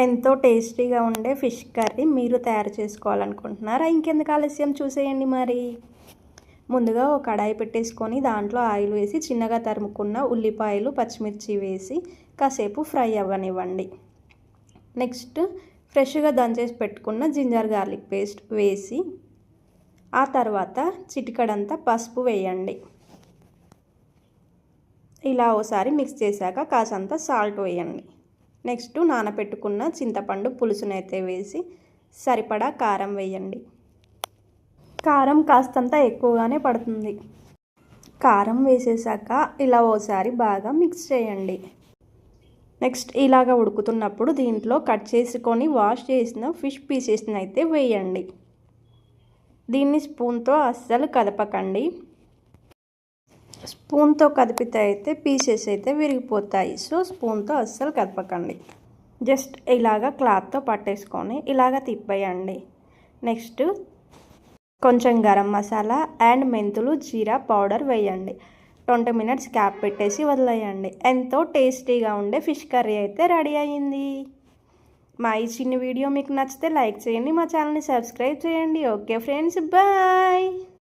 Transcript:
ఎంతో టేస్టీగా ఉండే ఫిష్ కర్రీ మీరు తయారు చేసుకోవాలనుకుంటున్నారా? ఇంకెందుకు ఆలస్యం, చూసేయండి మరి. ముందుగా ఒక కడాయి పెట్టేసుకొని దాంట్లో ఆయిల్ వేసి చిన్నగా తరుముకున్న ఉల్లిపాయలు, పచ్చిమిర్చి వేసి కాసేపు ఫ్రై అవ్వనివ్వండి. నెక్స్ట్ ఫ్రెష్గా దంచేసి పెట్టుకున్న జింజర్ గార్లిక్ పేస్ట్ వేసి ఆ తర్వాత చిటికడంతా పసుపు వేయండి. ఇలా ఒకసారి మిక్స్ చేశాక కాసంత సాల్ట్ వేయండి. నెక్స్ట్ నానబెట్టుకున్న చింతపండు పులుసునైతే వేసి సరిపడా కారం వేయండి. కారం కాస్తంత ఎక్కువగానే పడుతుంది. కారం వేసేసాక ఇలా ఓసారి బాగా మిక్స్ చేయండి. నెక్స్ట్ ఇలాగ ఉడుకుతున్నప్పుడు దీంట్లో కట్ చేసుకొని వాష్ చేసిన ఫిష్ పీసెస్ని అయితే వేయండి. దీన్ని స్పూన్తో అస్సలు కదపకండి. స్పూన్తో కదిపితే అయితే పీసెస్ అయితే విరిగిపోతాయి. సో స్పూన్తో అస్సలు కదపకండి. జస్ట్ ఇలాగ క్లాత్తో పట్టేసుకొని ఇలాగ తిప్పేయండి. నెక్స్ట్ కొంచెం గరం మసాలా అండ్ మెంతులు, జీరా పౌడర్ వేయండి. 20 మినిట్స్ క్యాప్ పెట్టేసి వదిలేయండి. ఎంతో టేస్టీగా ఉండే ఫిష్ కర్రీ అయితే రెడీ అయ్యింది. మా ఈ చిన్న వీడియో మీకు నచ్చితే లైక్ చేయండి, మా ఛానల్ని సబ్స్క్రైబ్ చేయండి. Okay friends, bye.